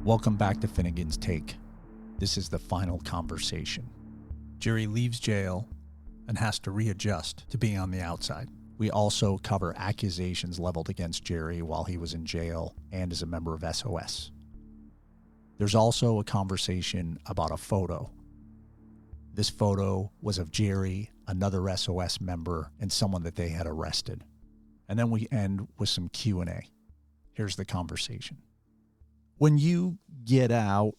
Welcome back to Finnegan's Take. This is the final conversation. Jerry leaves jail and has to readjust to being on the outside. We also cover accusations leveled against Jerry while he was in jail and as a member of SOS. There's also a conversation about a photo. This photo was of Jerry, another SOS member, and someone that they had arrested. And then we end with some Q&A. Here's the conversation. When you get out,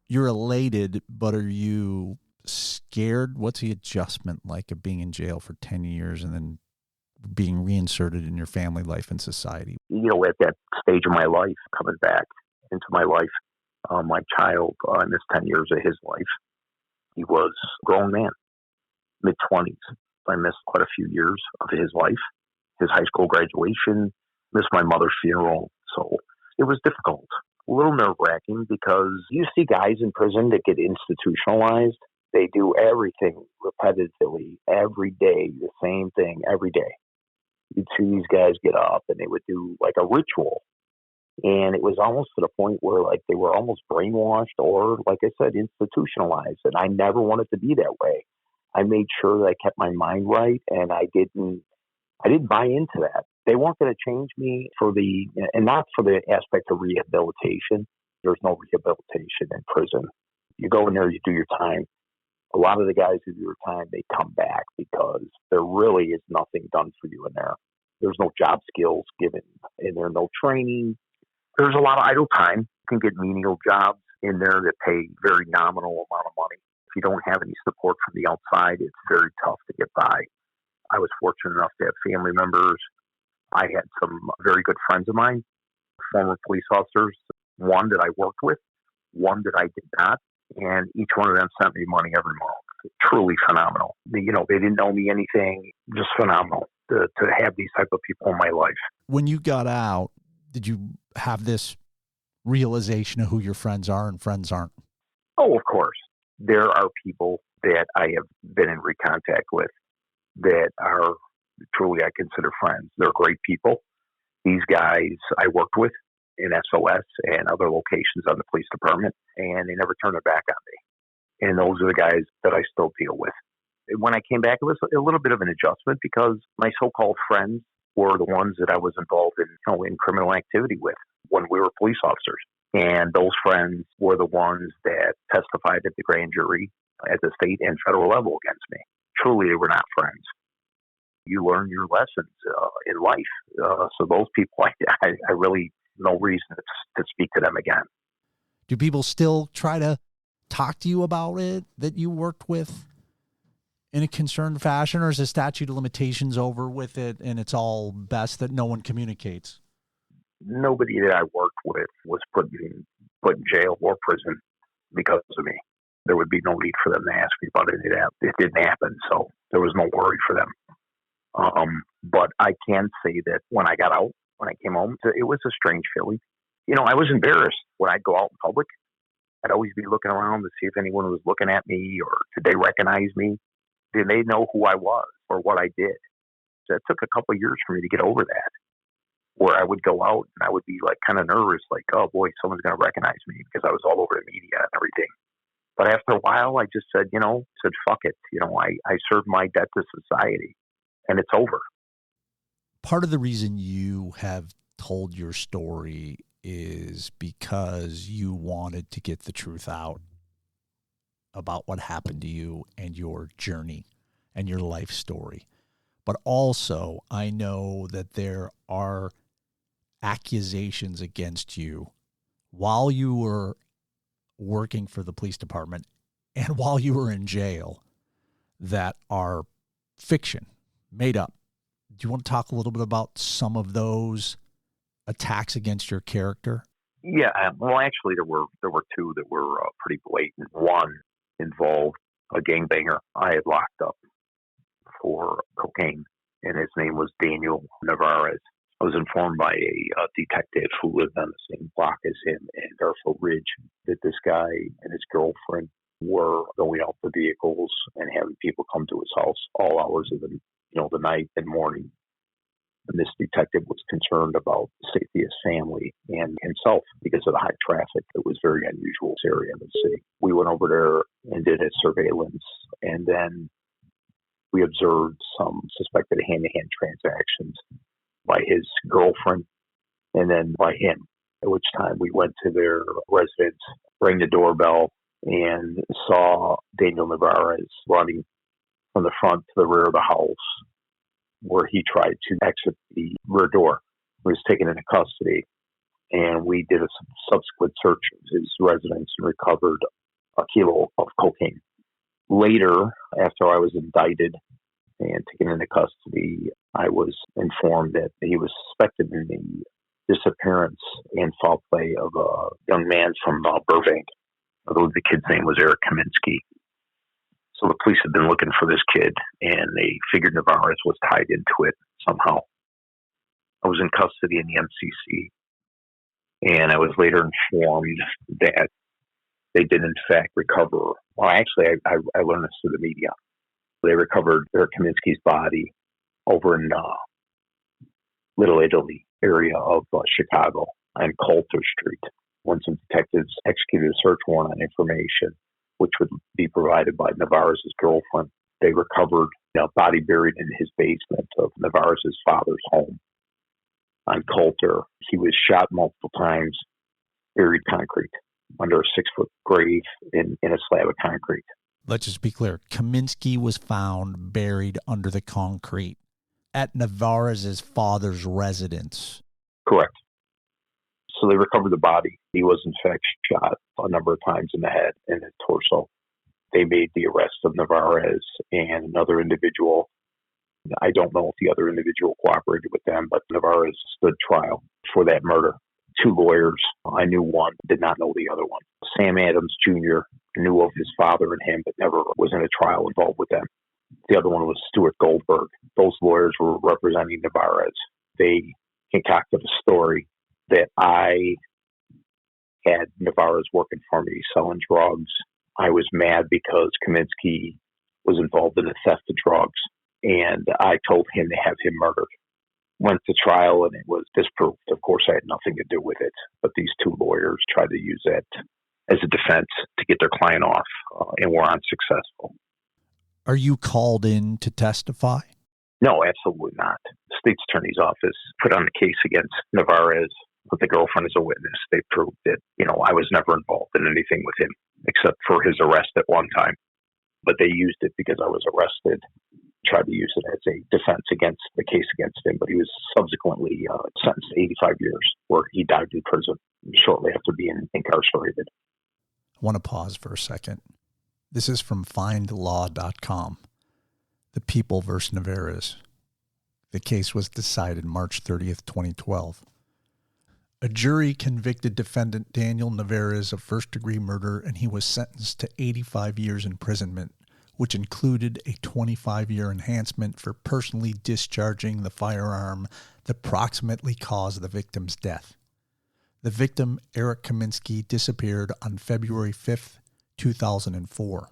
you're elated, but are you scared? What's the adjustment like of being in jail for 10 years and then being reinserted in your family life and society? You know, at that stage of my life, coming back into my life, my child, in this 10 years of his life, he was a grown man, mid-20s. I missed quite a few years of his life, his high school graduation, missed my mother's funeral. So it was difficult. A little nerve-wracking because you see guys in prison that get institutionalized. They do everything repetitively every day, the same thing every day. You'd see these guys get up and they would do like a ritual. And it was almost to the point where like they were almost brainwashed or, like I said, institutionalized. And I never wanted to be that way. I made sure that I kept my mind right and I didn't buy into that. They weren't going to change me and not for the aspect of rehabilitation. There's no rehabilitation in prison. You go in there, you do your time. A lot of the guys who do your time, they come back because there really is nothing done for you in there. There's no job skills given in there, no training. There's a lot of idle time. You can get menial jobs in there that pay very nominal amount of money. If you don't have any support from the outside, it's very tough to get by. I was fortunate enough to have family members. I had some very good friends of mine, former police officers, one that I worked with, one that I did not, and each one of them sent me money every month. Truly phenomenal. They didn't know me anything, just phenomenal to have these type of people in my life. When you got out, did you have this realization of who your friends are and friends aren't? Oh, of course. There are people that I have been in recontact with that are truly I consider friends. They're great people. These guys I worked with in SOS and other locations on the police department, and they never turned their back on me. And those are the guys that I still deal with. When I came back, it was a little bit of an adjustment because my so-called friends were the ones that I was involved in criminal activity with when we were police officers. And those friends were the ones that testified at the grand jury at the state and federal level against me. Truly, they were not friends. You learn your lessons in life. So those people, I really no reason to speak to them again. Do people still try to talk to you about it that you worked with in a concerned fashion, or is the statute of limitations over with it and it's all best that no one communicates? Nobody that I worked with was put in jail or prison because of me. There would be no need for them to ask me about it. It didn't happen, so there was no worry for them. But I can say that when I got out, when I came home, it was a strange feeling. I was embarrassed when I'd go out in public. I'd always be looking around to see if anyone was looking at me or did they recognize me? Did they know who I was or what I did? So it took a couple of years for me to get over that, where I would go out and I would be like kind of nervous, like, oh boy, someone's going to recognize me because I was all over the media and everything. But after a while, I just said, fuck it. I served my debt to society and it's over. Part of the reason you have told your story is because you wanted to get the truth out about what happened to you and your journey and your life story. But also, I know that there are accusations against you while you were working for the police department and while you were in jail that are fiction, made up. Do you want to talk a little bit about some of those attacks against your character? Yeah, well, actually, there were two that were pretty blatant. One involved a gangbanger I had locked up for cocaine, and his name was Neal. I was informed by a detective who lived on the same block as him in Garfield Ridge that this guy and his girlfriend were going out to vehicles and having people come to his house all hours of the night and morning And this detective was concerned about the safety of his family and himself because of the high traffic. It was very unusual area in the city. We went over there and did a surveillance, and then we observed some suspected hand-to-hand transactions by his girlfriend and then by him, at which time we went to their residence, rang the doorbell, and saw Daniel Navarez running from the front to the rear of the house, where he tried to exit the rear door. He was taken into custody, and we did a subsequent search of his residence and recovered a kilo of cocaine. Later, after I was indicted and taken into custody, I was informed that he was suspected in the disappearance and foul play of a young man from Burbank. I believe the kid's name was Eric Kaminsky. So the police had been looking for this kid, and they figured Navarez was tied into it somehow. I was in custody in the MCC, and I was later informed that they did, in fact, recover. Well, actually, I learned this through the media. They recovered Eric Kaminsky's body over in Little Italy area of Chicago on Coulter Street, when some detectives executed a search warrant on information which would be provided by Navarez's girlfriend. They recovered a body buried in his basement of Navarez's father's home on Coulter. He was shot multiple times, buried concrete, under a 6-foot grave in a slab of concrete. Let's just be clear. Kaminsky was found buried under the concrete at Navarez's father's residence. Correct. So they recovered the body. He was, in fact, shot a number of times in the head and the torso. They made the arrest of Navarez and another individual. I don't know if the other individual cooperated with them, but Navarez stood trial for that murder. 2 lawyers. I knew one, did not know the other one. Sam Adams Jr. knew of his father and him, but never was in a trial involved with them. The other one was Stuart Goldberg. Those lawyers were representing Navarez. They concocted a story that I had Navarez working for me, selling drugs. I was mad because Kaminsky was involved in the theft of drugs, and I told him to have him murdered. Went to trial, and it was disproved. Of course, I had nothing to do with it, but these 2 lawyers tried to use that as a defense to get their client off, and were unsuccessful. Are you called in to testify? No, absolutely not. The state's attorney's office put on the case against Navarez with the girlfriend as a witness. They proved that, I was never involved in anything with him except for his arrest at one time. But they used it because I was arrested, tried to use it as a defense against the case against him. But he was subsequently sentenced to 85 years, where he died in prison shortly after being incarcerated. I want to pause for a second. This is from findlaw.com. The People versus Navarez. The case was decided March 30th, 2012. A jury convicted defendant Daniel Navarez of first-degree murder, and he was sentenced to 85 years imprisonment, which included a 25-year enhancement for personally discharging the firearm that proximately caused the victim's death. The victim, Eric Kaminsky, disappeared on February 5th, 2004.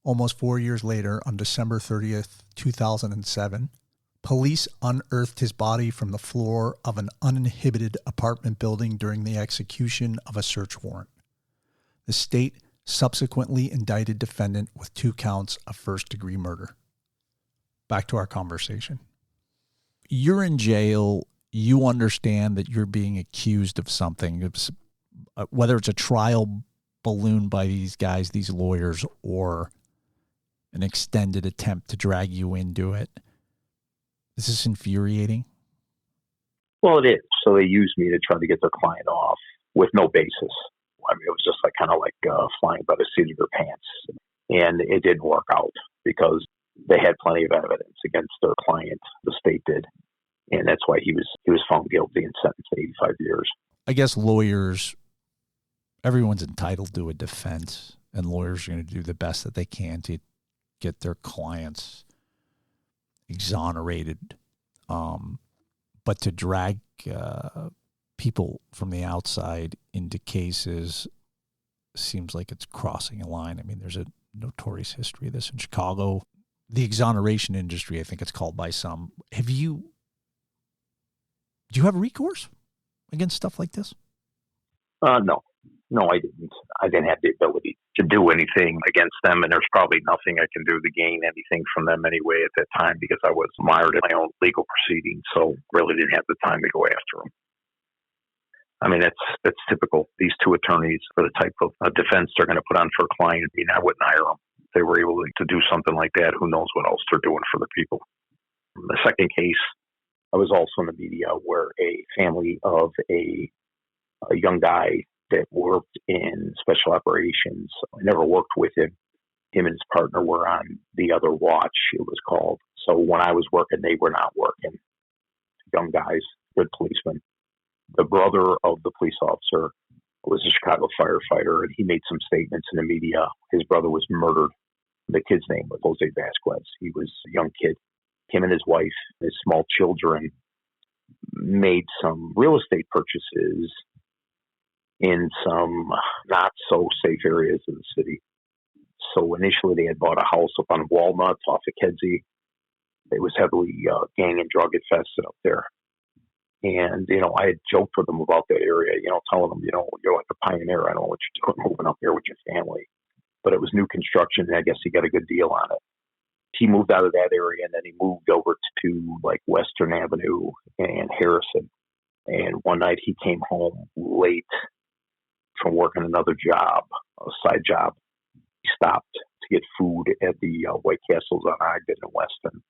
Almost 4 years later, on December 30th, 2007, police unearthed his body from the floor of an uninhibited apartment building during the execution of a search warrant. The state subsequently indicted defendant with 2 counts of first-degree murder. Back to our conversation. You're in jail. You understand that you're being accused of something, whether it's a trial balloon by these guys, these lawyers, or an extended attempt to drag you into it. Is this infuriating? Well, it is. So they used me to try to get their client off with no basis. I mean, it was just kind of flying by the seat of their pants. And it didn't work out because they had plenty of evidence against their client, the state did. And that's why he was found guilty and sentenced to 85 years. I guess lawyers, everyone's entitled to a defense, and lawyers are going to do the best that they can to get their clients exonerated. But to drag people from the outside into cases seems like it's crossing a line. I mean, there's a notorious history of this in Chicago. The exoneration industry, I think it's called by some. Have you Do you have recourse against stuff like this? No, I didn't. I didn't have the ability to do anything against them, and there's probably nothing I can do to gain anything from them anyway at that time because I was mired in my own legal proceedings, so really didn't have the time to go after them. I mean, that's typical. These two attorneys for the type of defense they're going to put on for a client. I mean, I wouldn't hire them. If they were able to do something like that, who knows what else they're doing for the people. The second case, I was also in the media where a family of a young guy that worked in special operations. I never worked with him. Him and his partner were on the other watch, it was called. So when I was working, they were not working. Young guys, good policemen. The brother of the police officer was a Chicago firefighter, and he made some statements in the media. His brother was murdered. The kid's name was Jose Vasquez. He was a young kid. Him and his wife, his small children, made some real estate purchases in some not so safe areas of the city. So initially they had bought a house up on Walnut off of Kedzie. It was heavily gang and drug infested up there. And, I had joked with them about that area, telling them, you're like a pioneer. I don't know what you're doing moving up here with your family. But it was new construction, and I guess he got a good deal on it. He moved out of that area, and then he moved over to like Western Avenue and Harrison. And one night he came home late from working another job, a side job. He stopped to get food at the White Castles on Ogden in Weston.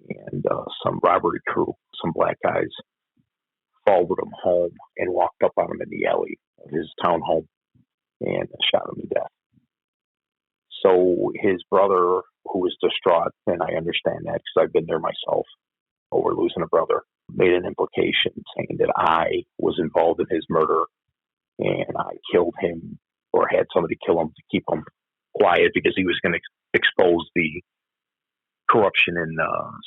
And some robbery crew, some black guys, followed him home and walked up on him in the alley of his townhome and shot him to death. So his brother, who was distraught, and I understand that because I've been there myself over losing a brother, made an implication saying that I was involved in his murder and I killed him or had somebody kill him to keep him quiet because he was going to expose the corruption in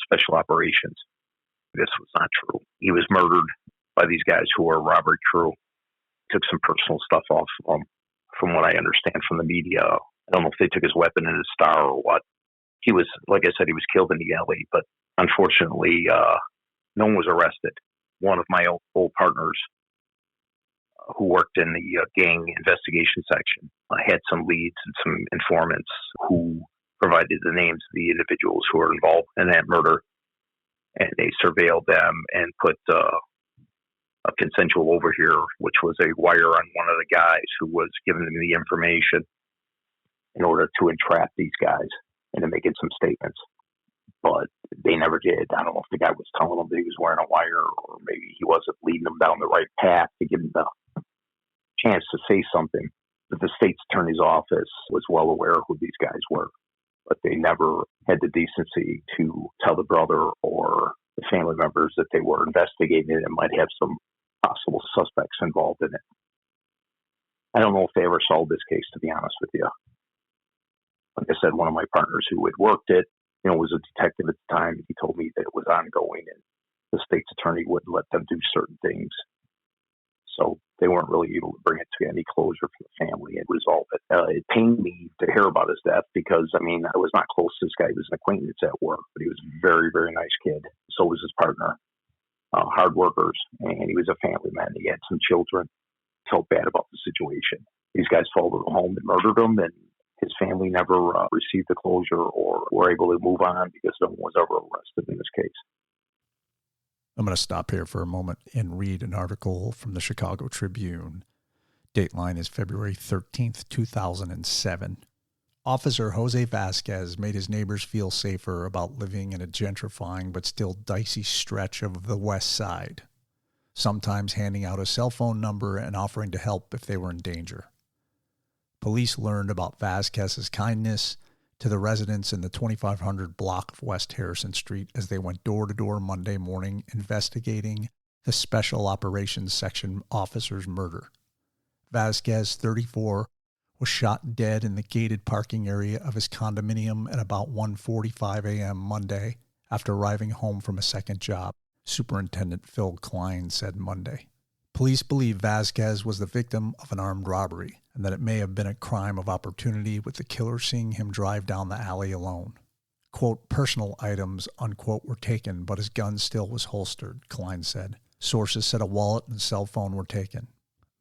special operations. This was not true. He was murdered by these guys who were a robbery crew. Took some personal stuff off of him, from what I understand from the media. I don't know if they took his weapon and his star or what. He was, like I said, he was killed in the alley, but unfortunately, no one was arrested. One of my old partners who worked in the gang investigation section had some leads and some informants who provided the names of the individuals who were involved in that murder, and they surveilled them and put a consensual overhear, which was a wire on one of the guys who was giving them the information in order to entrap these guys into making some statements. But they never did. I don't know if the guy was telling them that he was wearing a wire, or maybe he wasn't leading them down the right path to give them the chance to say something. But the state's attorney's office was well aware of who these guys were, but they never had the decency to tell the brother or the family members that they were investigating it and might have some possible suspects involved in it. I don't know if they ever solved this case, to be honest with you. Like I said, one of my partners who had worked it, was a detective at the time. He told me that it was ongoing and the state's attorney wouldn't let them do certain things. So they weren't really able to bring it to any closure for the family and resolve it. It pained me to hear about his death because, I was not close to this guy. He was an acquaintance at work, but he was a very, very nice kid. So was his partner. Hard workers, and he was a family man. He had some children. Felt bad about the situation. These guys followed him home and murdered him, and his family never received the closure or were able to move on because no one was ever arrested in this case. I'm going to stop here for a moment and read an article from the Chicago Tribune. Dateline is February 13th, 2007. Officer Jose Vasquez made his neighbors feel safer about living in a gentrifying but still dicey stretch of the West Side, sometimes handing out a cell phone number and offering to help if they were in danger. Police learned about Vasquez's kindness to the residents in the 2500 block of West Harrison Street as they went door to door Monday morning investigating the Special Operations Section officer's murder. Vasquez, 34, was shot dead in the gated parking area of his condominium at about 1:45 a.m. Monday after arriving home from a second job, Superintendent Phil Klein said Monday. Police believe Vasquez was the victim of an armed robbery and that it may have been a crime of opportunity with the killer seeing him drive down the alley alone. quote, personal items, unquote, were taken, but his gun still was holstered, Klein said. Sources said a wallet and cell phone were taken.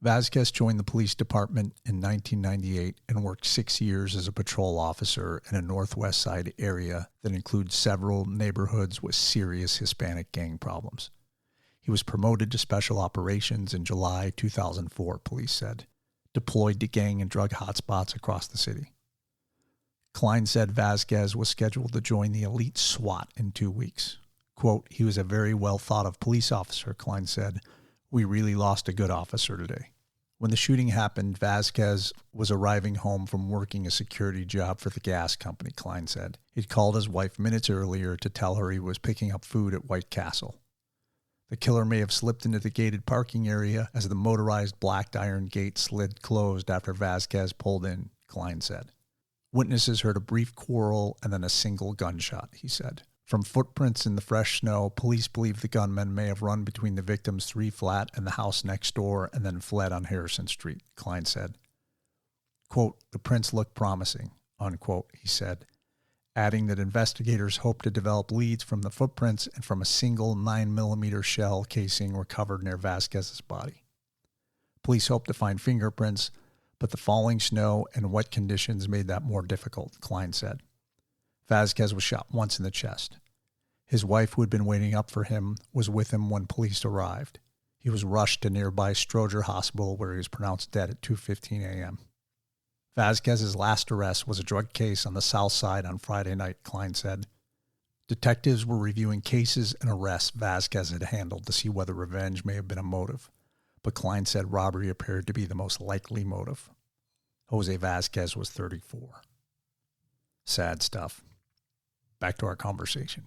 Vasquez joined the police department in 1998 and worked 6 years as a patrol officer in a Northwest Side area that includes several neighborhoods with serious Hispanic gang problems. He was promoted to special operations in July 2004, police said, deployed to gang and drug hotspots across the city. Klein said Vasquez was scheduled to join the elite SWAT in 2 weeks. Quote, he was a very well thought of police officer, Klein said. We really lost a good officer today. When the shooting happened, Vasquez was arriving home from working a security job for the gas company, Klein said. He'd called his wife minutes earlier to tell her he was picking up food at White Castle. The killer may have slipped into the gated parking area as the motorized black iron gate slid closed after Vasquez pulled in, Klein said. Witnesses heard a brief quarrel and then a single gunshot, he said. From footprints in the fresh snow, police believe the gunman may have run between the victim's 3-flat and the house next door and then fled on Harrison Street, Klein said. Quote, the prints look promising, unquote, he said, adding that investigators hope to develop leads from the footprints and from a single 9mm shell casing recovered near Vasquez's body. Police hope to find fingerprints, but the falling snow and wet conditions made that more difficult, Klein said. Vasquez was shot once in the chest. His wife, who had been waiting up for him, was with him when police arrived. He was rushed to nearby Stroger Hospital, where he was pronounced dead at 2:15 a.m. Vasquez's last arrest was a drug case on the South Side on Friday night, Klein said. Detectives were reviewing cases and arrests Vasquez had handled to see whether revenge may have been a motive, but Klein said robbery appeared to be the most likely motive. Jose Vasquez was 34. Sad stuff. Back to our conversation.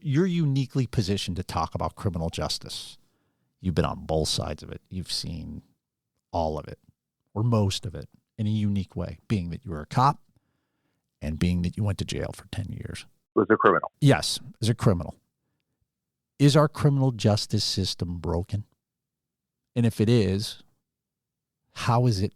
You're uniquely positioned to talk about criminal justice. You've been on both sides of it. You've seen all of it, or most of it, in a unique way, being that you were a cop and being that you went to jail for 10 years. Was a criminal. Yes, as a criminal. Is our criminal justice system broken? And if it is, how is it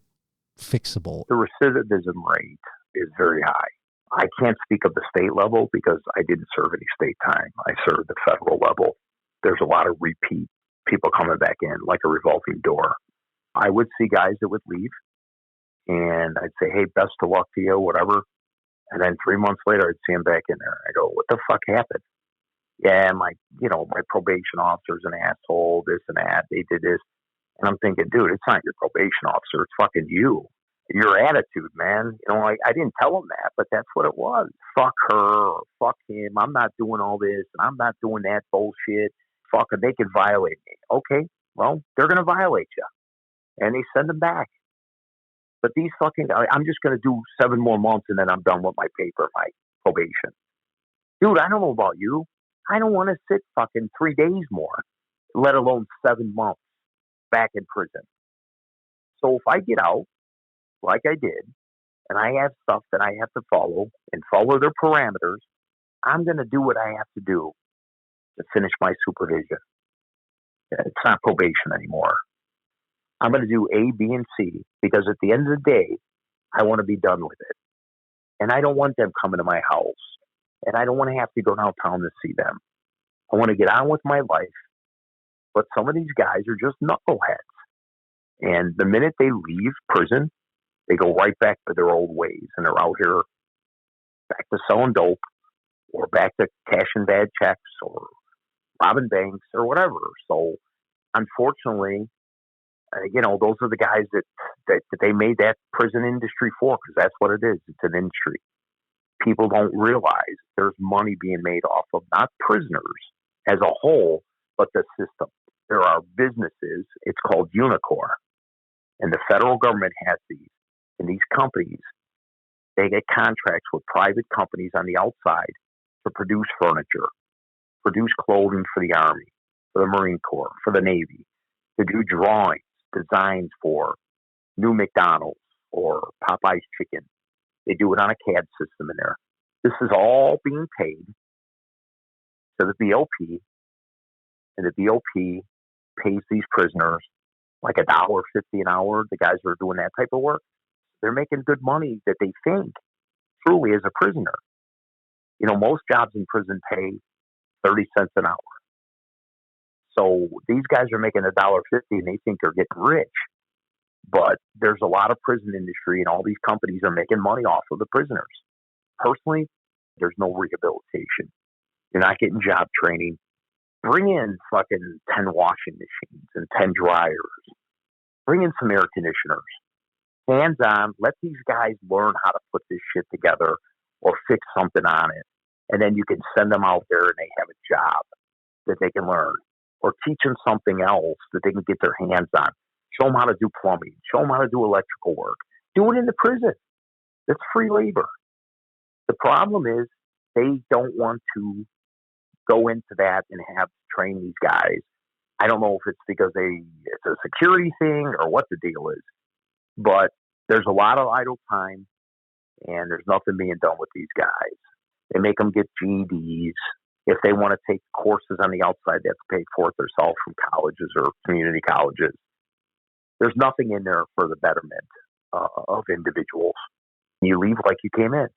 fixable? The recidivism rate is very high. I can't speak of the state level because I didn't serve any state time. I served the federal level. There's a lot of repeat people coming back in, like a revolving door. I would see guys that would leave, and I'd say, hey, best of luck to you, whatever. And then 3 months later, I'd see him back in there. I go, what the fuck happened? Yeah, my probation officer's an asshole, this and that. They did this. And I'm thinking, dude, it's not your probation officer. It's fucking you. Your attitude, man. I didn't tell him that, but that's what it was. Fuck her or fuck him. I'm not doing all this and I'm not doing that bullshit. Fuck it, they could violate me. Okay, well, they're going to violate you. And they send them back. But these I'm just going to do 7 more months and then I'm done with my paper, my probation. Dude, I don't know about you. I don't want to sit fucking 3 days more, let alone 7 months back in prison. So if I get out, like I did, and I have stuff that I have to follow and follow their parameters, I'm going to do what I have to do to finish my supervision. It's not probation anymore. I'm going to do A, B, and C because at the end of the day, I want to be done with it. And I don't want them coming to my house. And I don't want to have to go downtown to see them. I want to get on with my life. But some of these guys are just knuckleheads. And the minute they leave prison, they go right back to their old ways. And they're out here back to selling dope or back to cashing bad checks or robbing banks or whatever. So unfortunately, those are the guys that they made that prison industry for, because that's what it is. It's an industry. People don't realize there's money being made off of not prisoners as a whole, but the system. There are businesses. It's called Unicor. And the federal government has these. And these companies, they get contracts with private companies on the outside to produce furniture, produce clothing for the Army, for the Marine Corps, for the Navy, to do drawings, designs for new McDonald's or Popeye's Chicken. They do it on a CAD system in there. This is all being paid to the BOP, and the BOP pays these prisoners like $1.50 an hour. The guys who are doing that type of work, they're making good money that they think truly as a prisoner. Most jobs in prison pay 30 cents an hour. So these guys are making $1.50 and they think they're getting rich. But there's a lot of prison industry and all these companies are making money off of the prisoners. Personally, there's no rehabilitation. You're not getting job training. Bring in fucking 10 washing machines and 10 dryers. Bring in some air conditioners. Hands on, let these guys learn how to put this shit together or fix something on it. And then you can send them out there and they have a job that they can learn. Or teach them something else that they can get their hands on. Show them how to do plumbing. Show them how to do electrical work. Do it in the prison. It's free labor. The problem is they don't want to go into that and have train these guys. I don't know if it's because it's a security thing or what the deal is, but there's a lot of idle time and there's nothing being done with these guys. They make them get GEDs. If they want to take courses on the outside, they have to pay for it themselves from colleges or community colleges. There's nothing in there for the betterment of individuals. You leave like you came in.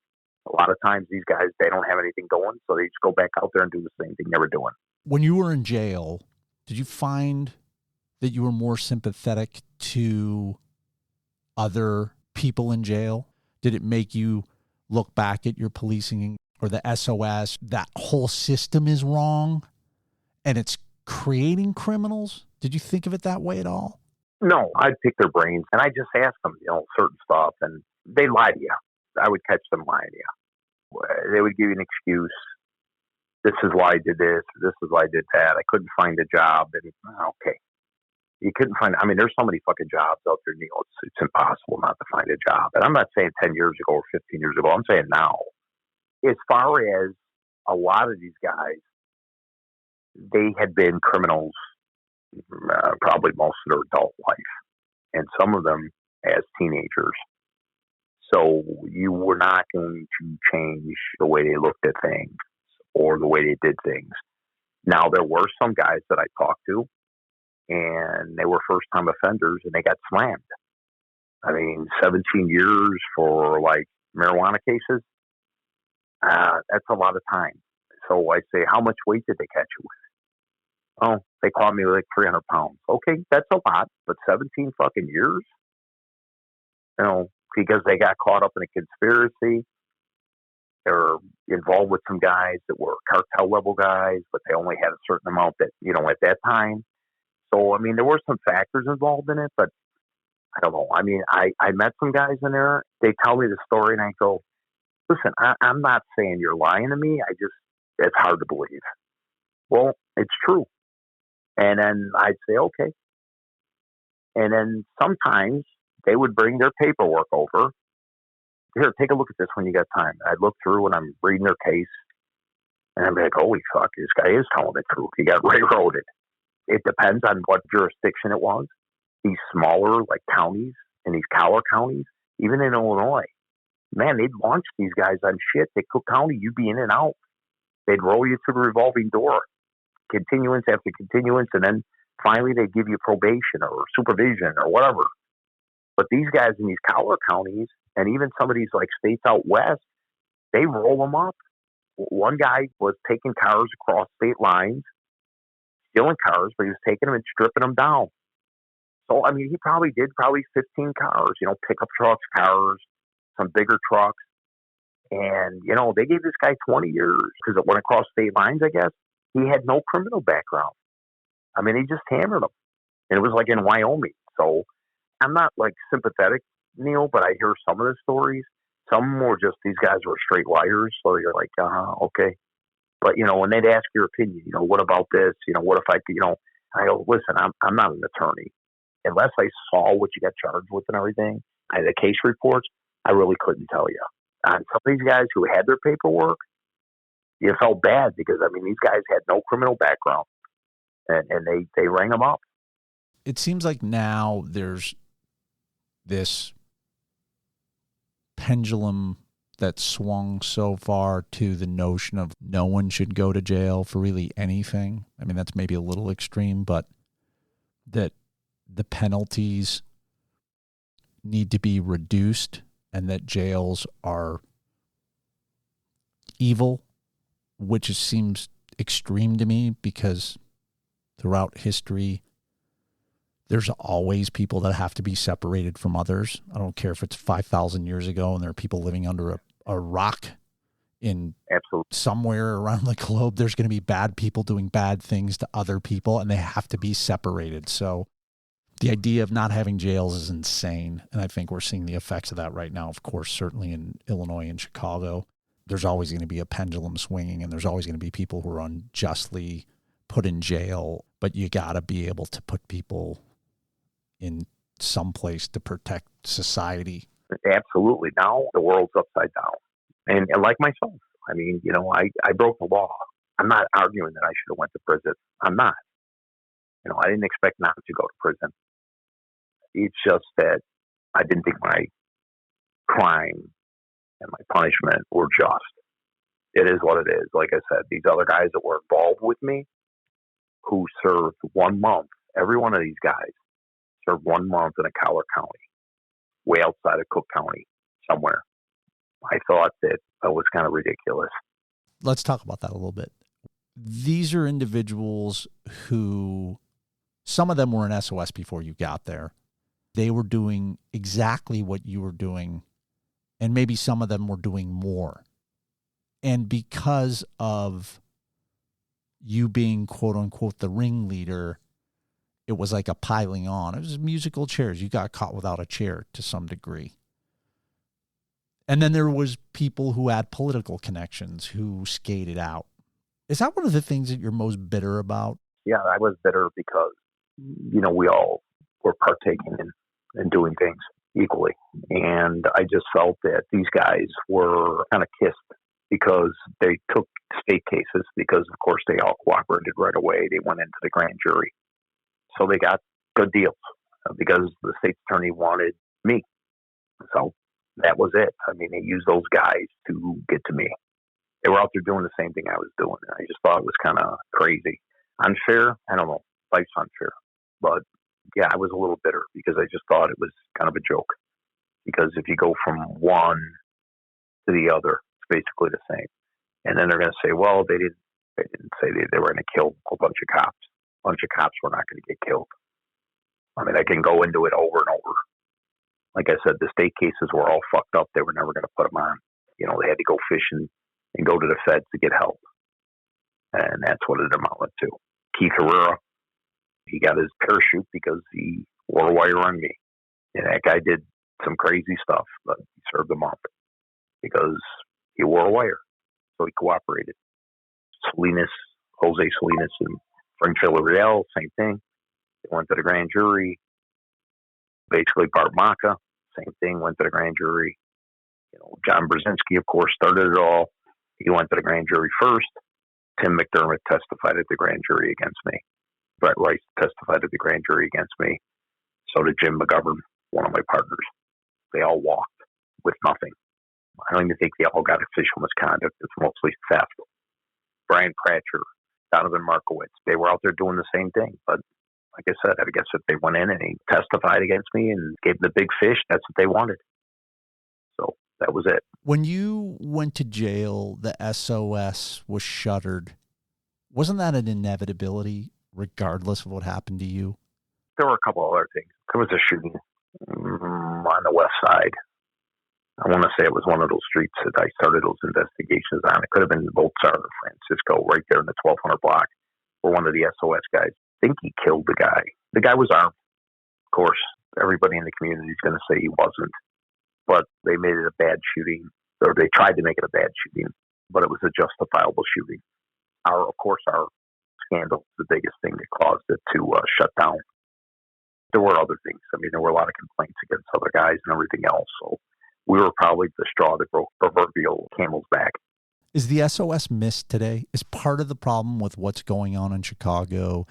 A lot of times these guys, they don't have anything going, so they just go back out there and do the same thing they were doing. When you were in jail, did you find that you were more sympathetic to other people in jail? Did it make you look back at your policing or the SOS? That whole system is wrong and it's creating criminals? Did you think of it that way at all? No, I'd pick their brains and I'd just ask them, certain stuff, and they lie to you. I would catch them lying to you. They would give you an excuse. This is why I did this. This is why I did that. I couldn't find a job. And okay, you couldn't find. There's so many fucking jobs out there, Neal. It's impossible not to find a job. And I'm not saying 10 years ago or 15 years ago. I'm saying now. As far as a lot of these guys, they had been criminals probably most of their adult life, and some of them as teenagers. So you were not going to change the way they looked at things or the way they did things. Now, there were some guys that I talked to, and they were first-time offenders, and they got slammed. 17 years for, marijuana cases, that's a lot of time. So I say, how much weight did they catch you with? Oh, they caught me with 300 pounds. Okay, that's a lot, but 17 fucking years? Because they got caught up in a conspiracy. They were involved with some guys that were cartel level guys, but they only had a certain amount that, at that time. So, there were some factors involved in it, but I don't know. I met some guys in there. They tell me the story and I go, listen, I'm not saying you're lying to me. It's hard to believe. Well, it's true. And then I'd say, okay. And then sometimes they would bring their paperwork over. Here, take a look at this when you got time. I'd look through and I'm reading their case. And I'm like, holy fuck, this guy is telling the truth. He got railroaded. It depends on what jurisdiction it was. These smaller, counties, and these collar counties, even in Illinois, man, they'd launch these guys on shit. They Cook County, you'd be in and out. They'd roll you through the revolving door. Continuance after continuance, and then finally they'd give you probation or supervision or whatever. But these guys in these collar counties, and even some of these states out west, they roll them up. One guy was taking cars across state lines, stealing cars, but he was taking them and stripping them down. So, he probably did 15 cars, pickup trucks, cars, some bigger trucks. And, they gave this guy 20 years because it went across state lines, I guess. He had no criminal background. He just hammered them. And it was in Wyoming. So I'm not sympathetic, Neal, but I hear some of the stories. Some were just, these guys were straight liars. So you're like, okay. But, when they'd ask your opinion, what about this? What if I could, I go, listen, I'm not an attorney. Unless I saw what you got charged with and everything, the case reports, I really couldn't tell you. On some of these guys who had their paperwork, you felt bad because, these guys had no criminal background, and they rang them up. It seems like now there's this pendulum that swung so far to the notion of no one should go to jail for really anything. That's maybe a little extreme, but that the penalties need to be reduced and that jails are evil which seems extreme to me because throughout history, there's always people that have to be separated from others. I don't care if it's 5,000 years ago and there are people living under a rock in Absolutely. somewhere around the globe. There's going to be bad people doing bad things to other people, and they have to be separated. So the idea of not having jails is insane, and I think we're seeing the effects of that right now, of course, certainly in Illinois and Chicago. There's always going to be a pendulum swinging, and there's always going to be people who are unjustly put in jail, but you got to be able to put people in some place to protect society. Absolutely. Now the world's upside down. And like myself, I mean, I broke the law. I'm not arguing that I should have went to prison. I'm not. I didn't expect not to go to prison. It's just that I didn't think my crime and my punishment were just. It is what it is. Like I said, these other guys that were involved with me who served 1 month, every one of these guys served 1 month in a Collar County, way outside of Cook County, somewhere. I thought that was kind of ridiculous. Let's talk about that a little bit. These are individuals who, some of them were in SOS before you got there. They were doing exactly what you were doing, and maybe some of them were doing more. And because of you being, quote unquote, the ringleader, it was like a piling on. It was musical chairs. You got caught without a chair to some degree. And then there was people who had political connections who skated out. Is that one of the things that you're most bitter about? Yeah, I was bitter because, we all were partaking in doing things equally. And I just felt that these guys were kind of kissed because they took state cases because, of course, they all cooperated right away. They went into the grand jury. So they got good deals because the state attorney wanted me. So that was it. I mean, they used those guys to get to me. They were out there doing the same thing I was doing. I just thought it was kind of crazy. Unfair? I don't know. Life's unfair. But, yeah, I was a little bitter because I just thought it was kind of a joke. Because if you go from one to the other, it's basically the same. And then they're going to say, well, they didn't say they were going to kill a bunch of cops. A bunch of cops were not going to get killed. I mean, I can go into it over and over. Like I said, the state cases were all fucked up. They were never going to put them on. They had to go fishing and go to the feds to get help. And that's what it amounted to. Keith Herrera, he got his parachute because he wore a wire on me. And that guy did some crazy stuff, but he served a month because he wore a wire. So he cooperated. Jose Salinas and Frank Villarreal, same thing. They went to the grand jury. Basically, Bart Maca, same thing, went to the grand jury. John Brzezinski, of course, started it all. He went to the grand jury first. Tim McDermott testified at the grand jury against me. Brett Rice testified at the grand jury against me. So did Jim McGovern, one of my partners. They all walked with nothing. I don't even think they all got official misconduct. It's mostly theft. Brian Pratcher, Donovan Markowitz, they were out there doing the same thing. But like I said, I guess if they went in and he testified against me and gave them the big fish, that's what they wanted. So that was it. When you went to jail, the SOS was shuttered. Wasn't that an inevitability, regardless of what happened to you? There were a couple other things. There was a shooting on the west side. I want to say it was one of those streets that I started those investigations on. It could have been Voltsar or Francisco, right there in the 1200 block, where one of the SOS guys, I think he killed the guy. The guy was armed. Of course, everybody in the community is going to say he wasn't. But they made it a bad shooting, or they tried to make it a bad shooting, but it was a justifiable shooting. Our scandal was the biggest thing that caused it to shut down. There were other things. I mean, there were a lot of complaints against other guys and everything else. So we were probably the straw that broke the proverbial camel's back. Is the SOS missed today? Is part of the problem with what's going on in Chicago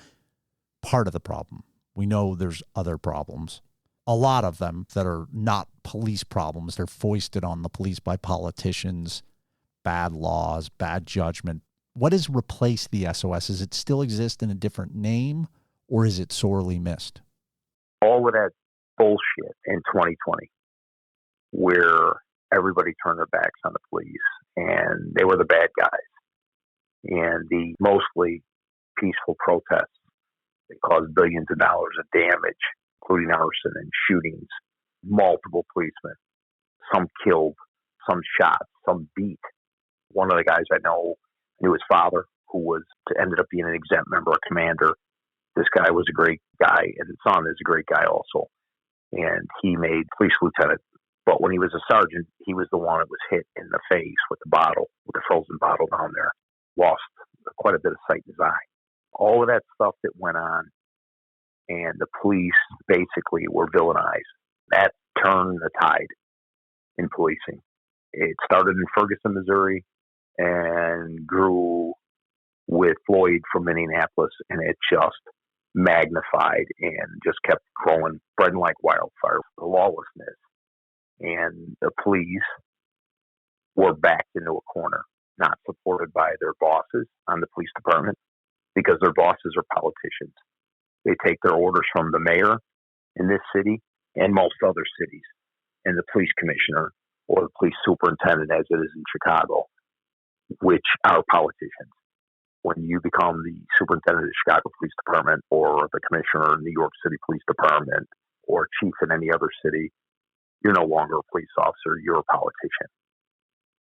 part of the problem? We know there's other problems. A lot of them that are not police problems. They're foisted on the police by politicians, bad laws, bad judgment. What has replaced the SOS? Does it still exist in a different name, or is it sorely missed? All of that bullshit in 2020, where everybody turned their backs on the police and they were the bad guys. and the mostly peaceful protests. They caused billions of dollars of damage, including arson and shootings, multiple policemen, some killed, some shot, some beat. One of the guys I knew his father, who ended up being an exempt member, a commander. This guy was a great guy, and his son is a great guy also. And he made police lieutenant. But when he was a sergeant, he was the one that was hit in the face with the frozen bottle down there. Lost quite a bit of sight in his eye. All of that stuff that went on, and the police basically were villainized. That turned the tide in policing. It started in Ferguson, Missouri, and grew with Floyd from Minneapolis, and it just magnified and just kept growing, spreading like wildfire. The lawlessness and the police were backed into a corner, not supported by their bosses on the police department, because their bosses are politicians. They take their orders from the mayor in this city and most other cities, and the police commissioner or the police superintendent, as it is in Chicago, which are politicians. When you become the superintendent of the Chicago Police Department or the commissioner of New York City Police Department or chief in any other city, you're no longer a police officer, you're a politician,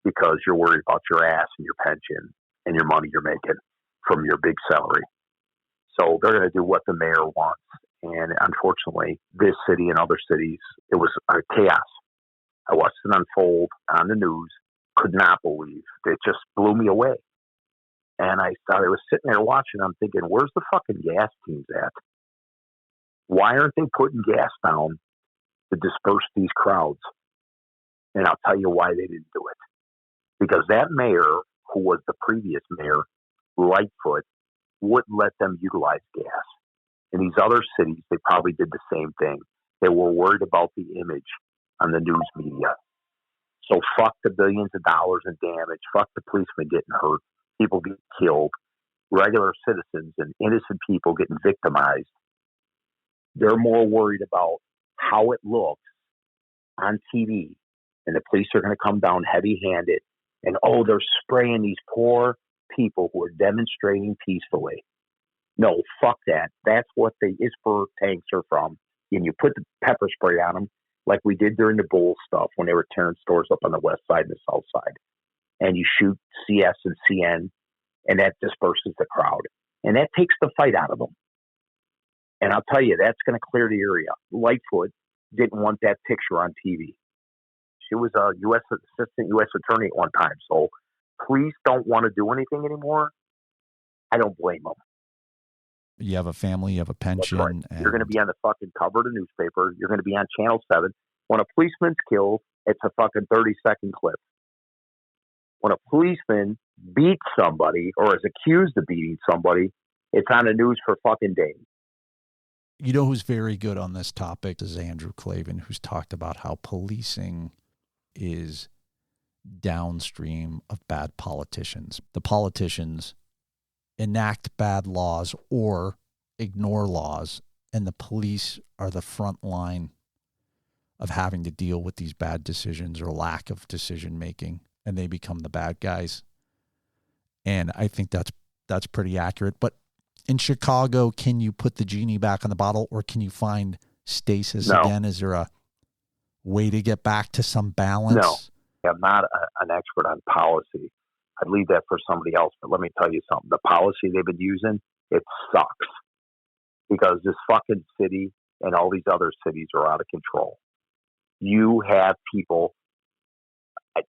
because you're worried about your ass and your pension and your money you're making from your big salary. So they're going to do what the mayor wants. And unfortunately, this city and other cities, it was a chaos. I watched it unfold on the news, could not believe. It just blew me away. And I was sitting there watching, I'm thinking, where's the fucking gas teams at? Why aren't they putting gas down to disperse these crowds? And I'll tell you why they didn't do it. Because that mayor, who was the previous mayor, Lightfoot, wouldn't let them utilize gas. In these other cities, they probably did the same thing. They were worried about the image on the news media. So fuck the billions of dollars in damage. Fuck the policemen getting hurt. People get killed. Regular citizens and innocent people getting victimized. They're more worried about how it looks on TV. And the police are going to come down heavy-handed. And, they're spraying these poor people who are demonstrating peacefully. No, fuck that. That's what the ISPR tanks are from. And you put the pepper spray on them, like we did during the Bull stuff when they were tearing stores up on the west side and the south side. And you shoot CS and CN, and that disperses the crowd. And that takes the fight out of them. And I'll tell you, that's going to clear the area. Lightfoot didn't want that picture on TV. She was a assistant U.S. attorney at one time. So police don't want to do anything anymore. I don't blame them. You have a family, you have a pension. Right. And you're going to be on the fucking cover of the newspaper. You're going to be on Channel 7. When a policeman's killed, it's a fucking 30-second clip. When a policeman beats somebody or is accused of beating somebody, it's on the news for fucking days. You know who's very good on this topic is Andrew Clavin, who's talked about how policing is downstream of bad politicians. The politicians enact bad laws or ignore laws, and the police are the front line of having to deal with these bad decisions or lack of decision making, and they become the bad guys. And I think that's pretty accurate. But in Chicago, can you put the genie back in the bottle, or can you find stasis again? Is there a way to get back to some balance? No, I'm not an expert on policy. I'd leave that for somebody else. But let me tell you something. The policy they've been using, it sucks. Because this fucking city and all these other cities are out of control. You have people,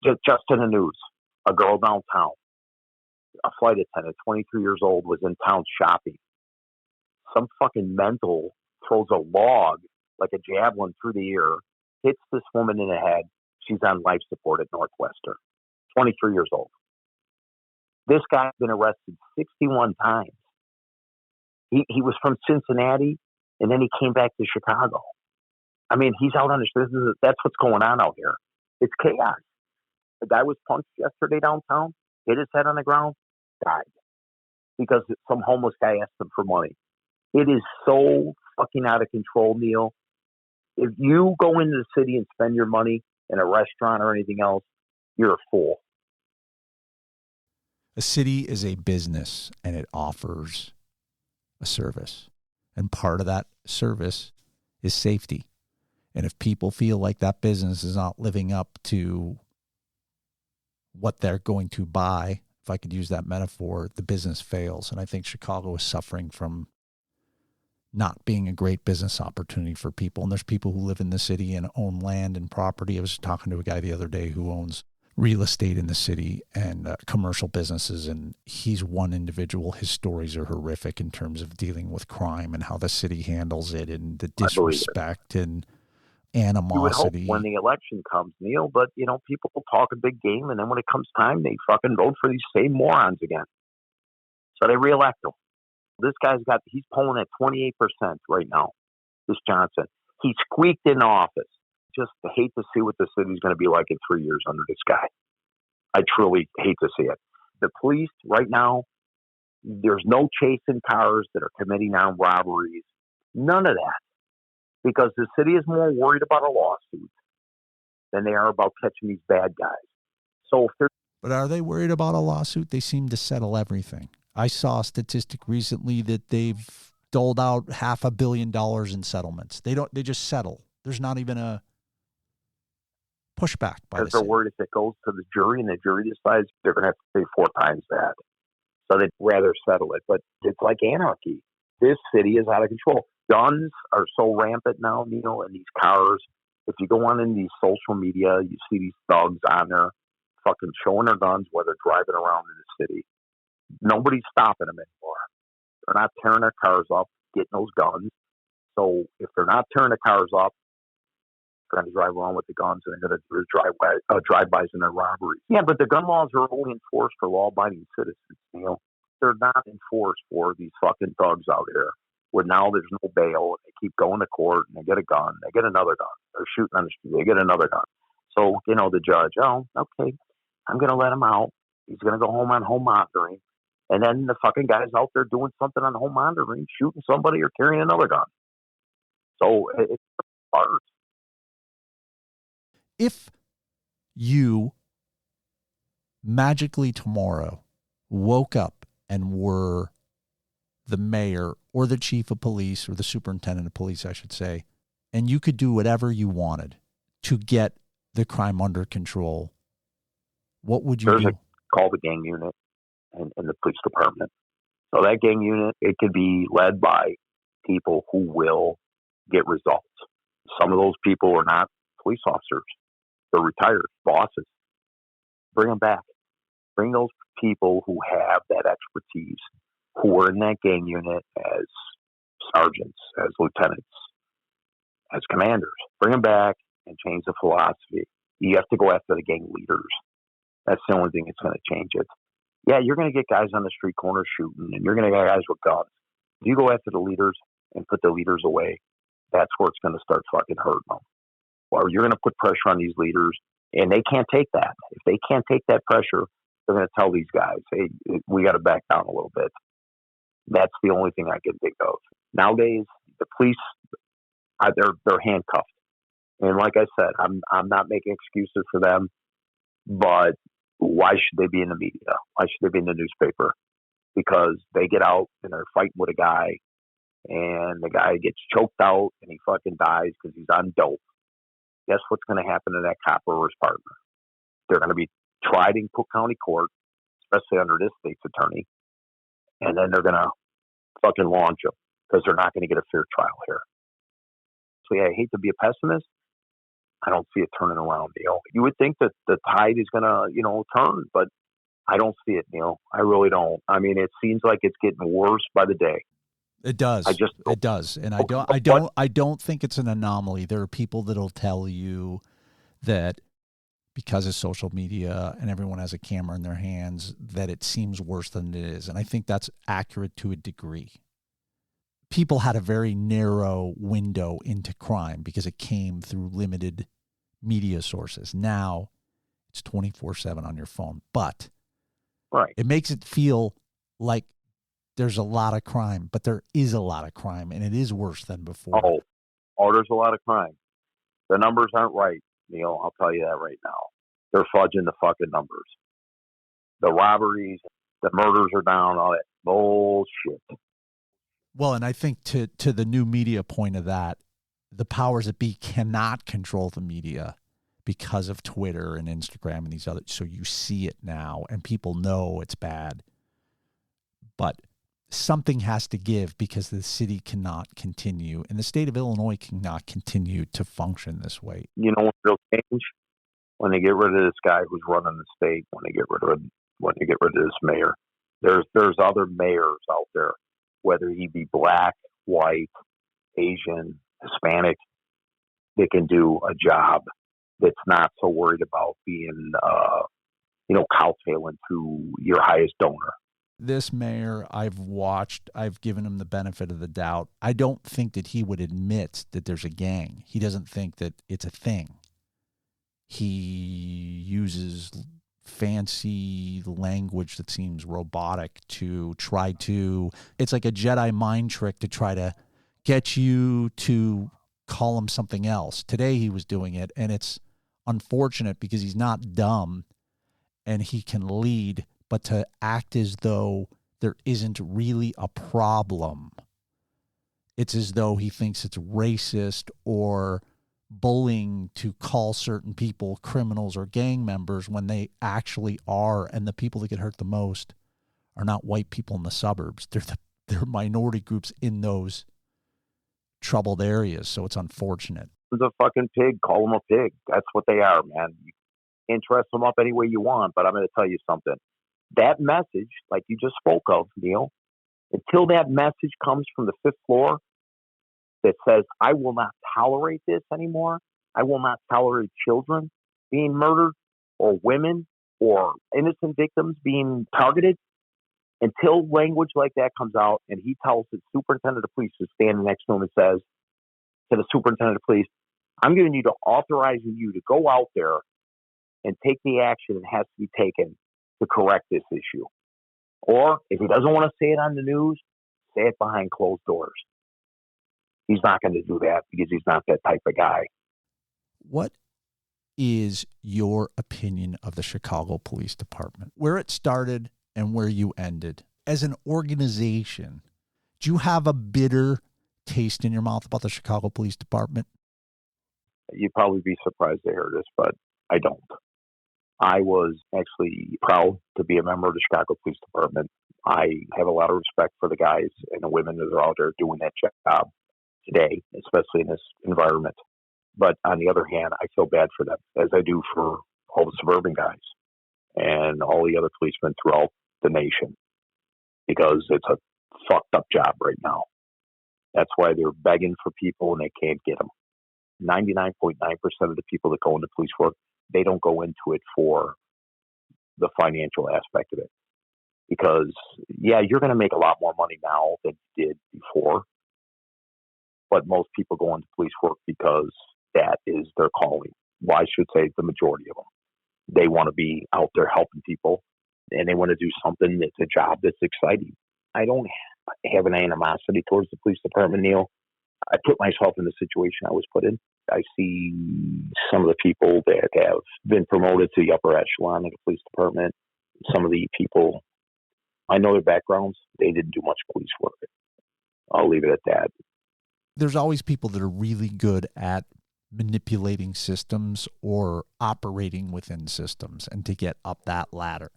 just in the news, a girl downtown, a flight attendant, 23 years old, was in town shopping. Some fucking mental throws a log like a javelin through the air, hits this woman in the head. She's on life support at Northwestern. 23 years old. This guy's been arrested 61 times. He was from Cincinnati, and then he came back to Chicago. I mean, he's out on the street. That's what's going on out here. It's chaos. The guy was punched yesterday downtown, hit his head on the ground, died. Because some homeless guy asked him for money. It is so fucking out of control, Neal. If you go into the city and spend your money in a restaurant or anything else, you're a fool. A city is a business, and it offers a service. And part of that service is safety. And if people feel like that business is not living up to what they're going to buy, if I could use that metaphor, the business fails. And I think Chicago is suffering from not being a great business opportunity for people. And there's people who live in the city and own land and property. I was talking to a guy the other day who owns real estate in the city and commercial businesses, and he's one individual. His stories are horrific in terms of dealing with crime and how the city handles it and the disrespect and animosity. You would hope when the election comes, Neal, but, people talk a big game, and then when it comes time, they fucking vote for these same morons again. So they reelect him. This he's polling at 28% right now, this Johnson. He squeaked in office. Just hate to see what the city's going to be like in 3 years under this guy. I truly hate to see it. The police right now, there's no chasing cars that are committing armed robberies. None of that. Because the city is more worried about a lawsuit than they are about catching these bad guys. But are they worried about a lawsuit? They seem to settle everything. I saw a statistic recently that they've doled out $500 million in settlements. They just settle. There's not even a pushback by the city. Because they're worried if it goes to the jury and the jury decides, they're going to have to pay 4 times that. So they'd rather settle it. But it's like anarchy. This city is out of control. Guns are so rampant now, Neal, in these cars. If you go on in these social media, you see these thugs on there fucking showing their guns while they're driving around in the city. Nobody's stopping them anymore. They're not tearing their cars up, getting those guns. So if they're not tearing the cars up, they're going to drive around with the guns and they're going to do drive-bys and their robberies. Yeah, but the gun laws are only enforced for law-abiding citizens, Neal. They're not enforced for these fucking thugs out here. Where now there's no bail, and they keep going to court, and they get a gun, they get another gun. They're shooting on the street, they get another gun. So, the judge, okay, I'm going to let him out. He's going to go home on home monitoring. And then the fucking guy's out there doing something on home monitoring, shooting somebody or carrying another gun. So it's hard. If you magically tomorrow woke up and were the mayor or the chief of police or the superintendent of police, I should say, and you could do whatever you wanted to get the crime under control, what would you do? Call the gang unit in the police department. So that gang unit, it could be led by people who will get results. Some of those people are not police officers. They're retired bosses. Bring them back. Bring those people who have that expertise, who are in that gang unit as sergeants, as lieutenants, as commanders. Bring them back and change the philosophy. You have to go after the gang leaders. That's the only thing that's going to change it. Yeah, you're going to get guys on the street corner shooting, and you're going to get guys with guns. If you go after the leaders and put the leaders away, that's where it's going to start fucking hurting them. Or you're going to put pressure on these leaders, and they can't take that. If they can't take that pressure, they're going to tell these guys, hey, we got to back down a little bit. That's the only thing I can think of. Nowadays, the police, they're handcuffed. And like I said, I'm not making excuses for them, but why should they be in the media? Why should they be in the newspaper? Because they get out and they're fighting with a guy, and the guy gets choked out and he fucking dies because he's on dope. Guess what's going to happen to that cop or his partner? They're going to be tried in Cook County Court, especially under this state's attorney, and then they're going to fucking launch them because they're not going to get a fair trial here. So yeah, I hate to be a pessimist. I don't see it turning around, Neal. You would think that the tide is going to, turn, but I don't see it, Neal. I really don't. I mean, it seems like it's getting worse by the day. It does. It does. And I don't think it's an anomaly. There are people that'll tell you that because of social media and everyone has a camera in their hands, that it seems worse than it is. And I think that's accurate to a degree. People had a very narrow window into crime because it came through limited media sources. Now it's 24/7 on your phone, but right. It makes it feel like there's a lot of crime, but there is a lot of crime, and it is worse than before. Oh, there's a lot of crime. The numbers aren't right, Neal. I'll tell you that right now. They're fudging the fucking numbers. The robberies, The murders are down, all that bullshit. Well, and I think to the new media point of that, the powers that be cannot control the media because of Twitter and Instagram and these other. So you see it now and people know it's bad. But something has to give because the city cannot continue and the state of Illinois cannot continue to function this way. You know when it'll change? When they get rid of this guy who's running the state, when they get rid of this mayor. There's other mayors out there, whether he be black, white, Asian, Hispanic, they can do a job that's not so worried about being, cowtailing to your highest donor. This mayor I've given him the benefit of the doubt. I don't think that he would admit that there's a gang. He doesn't think that it's a thing. He uses fancy language that seems robotic to try to, it's like a Jedi mind trick to try to get you to call him something else. Today he was doing it, and it's unfortunate because he's not dumb and he can lead, but to act as though there isn't really a problem. It's as though he thinks it's racist or bullying to call certain people criminals or gang members when they actually are, and the people that get hurt the most are not white people in the suburbs. They're minority groups in those troubled areas, so it's unfortunate. He's a fucking pig. Call him a pig. That's what they are, man. You can dress them up any way you want, but I'm going to tell you something. That message, like you just spoke of, Neal, until that message comes from the fifth floor that says, I will not tolerate this anymore. I will not tolerate children being murdered or women or innocent victims being targeted. Until language like that comes out and he tells the superintendent of police who's standing next to him and says to the superintendent of police, I'm giving you to authorizing you to go out there and take the action that has to be taken to correct this issue. Or if he doesn't want to say it on the news, say it behind closed doors. He's not going to do that because he's not that type of guy. What is your opinion of the Chicago Police Department? Where it started and where you ended. As an organization, do you have a bitter taste in your mouth about the Chicago Police Department? You'd probably be surprised to hear this, but I don't. I was actually proud to be a member of the Chicago Police Department. I have a lot of respect for the guys and the women that are out there doing that job today, especially in this environment. But on the other hand, I feel bad for them, as I do for all the suburban guys and all the other policemen throughout the nation, because it's a fucked up job right now. That's why they're begging for people and they can't get them. 99.9% of the people that go into police work, they don't go into it for the financial aspect of it. Because, yeah, you're going to make a lot more money now than you did before. But most people go into police work because that is their calling. Well, I should say the majority of them. They want to be out there helping people, and they want to do something that's a job that's exciting. I don't have an animosity towards the police department, Neal. I put myself in the situation I was put in. I see some of the people that have been promoted to the upper echelon of the police department. Some of the people, I know their backgrounds. They didn't do much police work. I'll leave it at that. There's always people that are really good at manipulating systems or operating within systems and to get up that ladder.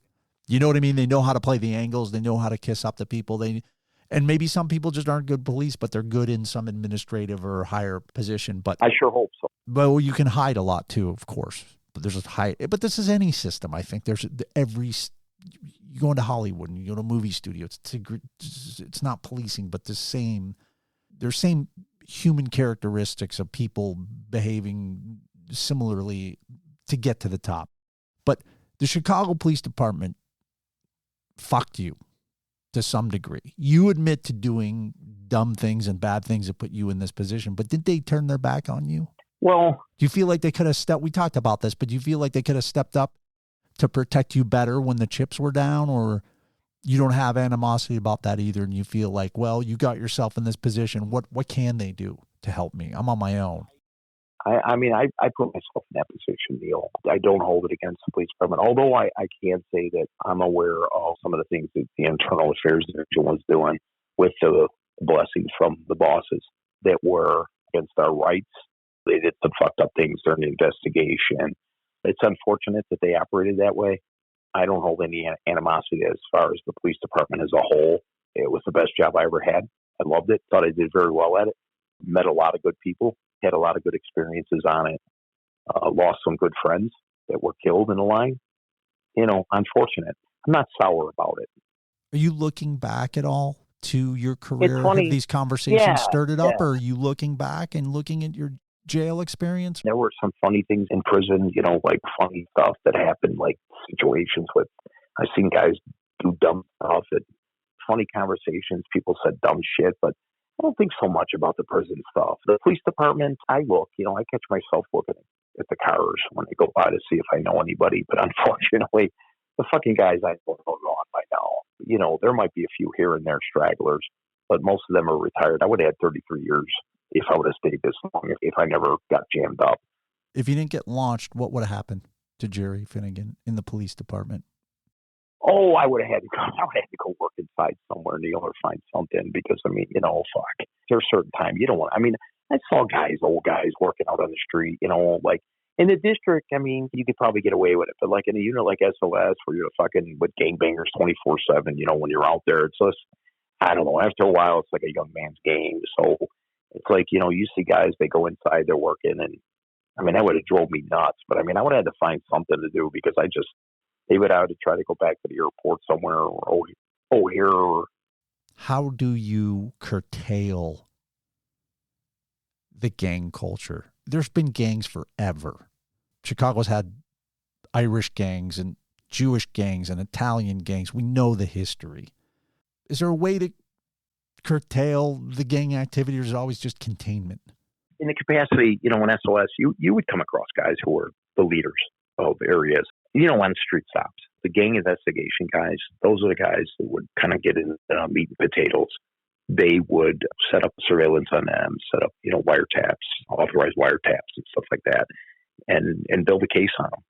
You know what I mean? They know how to play the angles. They know how to kiss up to people. And maybe some people just aren't good police, but they're good in some administrative or higher position. But I sure hope so. But you can hide a lot too, of course. But but this is any system. I think you go into Hollywood and you go to a movie studio. It's not policing, but there's same human characteristics of people behaving similarly to get to the top. But the Chicago Police Department fucked you to some degree. You admit to doing dumb things and bad things that put you in this position, but did they turn their back on you? Well, do you feel like they could have we talked about this, but do you feel like they could have stepped up to protect you better when the chips were down, or you don't have animosity about that either, and you feel like, well, you got yourself in this position. What can they do to help me? I'm on my own. I mean, I put myself in that position, Neal. I don't hold it against the police department, although I can say that I'm aware of some of the things that the internal affairs division was doing with the blessings from the bosses that were against our rights. They did some fucked up things during the investigation. It's unfortunate that they operated that way. I don't hold any animosity as far as the police department as a whole. It was the best job I ever had. I loved it. Thought I did very well at it. Met a lot of good people. Had a lot of good experiences on it. Lost some good friends that were killed in the line. You know, unfortunate. I'm not sour about it. Are you looking back at all to your career? It's funny. Have these conversations Yeah, stirred it up, yeah. or are you looking back and looking at your jail experience? There were some funny things in prison, you know, like funny stuff that happened, like situations with, I've seen guys do dumb stuff and funny conversations. People said dumb shit, but I don't think so much about the prison stuff. The police department, I catch myself looking at the cars when I go by to see if I know anybody. But unfortunately, the fucking guys I know are gone by now. You know, there might be a few here and there stragglers, but most of them are retired. I would have had 33 years if I would have stayed this long, if I never got jammed up. If you didn't get launched, what would have happened to Jerry Finnegan in the police department? Oh, I would have had to go work inside somewhere, Neal, or find something because, I mean, you know, fuck. There's a certain time you don't want, I mean, I saw old guys working out on the street, you know, like in the district, I mean, you could probably get away with it. But like in a unit like SOS where you're fucking with gangbangers 24/7, you know, when you're out there, it's just, I don't know, after a while, it's like a young man's game. So it's like, you know, you see guys, they go inside, they're working. And I mean, that would have drove me nuts. But I mean, I would have had to find something to do because they would have to try to go back to the airport somewhere or here. Or, how do you curtail the gang culture? There's been gangs forever. Chicago's had Irish gangs and Jewish gangs and Italian gangs. We know the history. Is there a way to curtail the gang activity, or is it always just containment? in the capacity, you know, in SOS, you would come across guys who were the leaders of areas, you know, on street stops. The gang investigation guys, those are the guys that would kind of get in meat and potatoes. They would set up surveillance on them, set up, you know, wiretaps, authorized wiretaps and stuff like that, and build a case on them.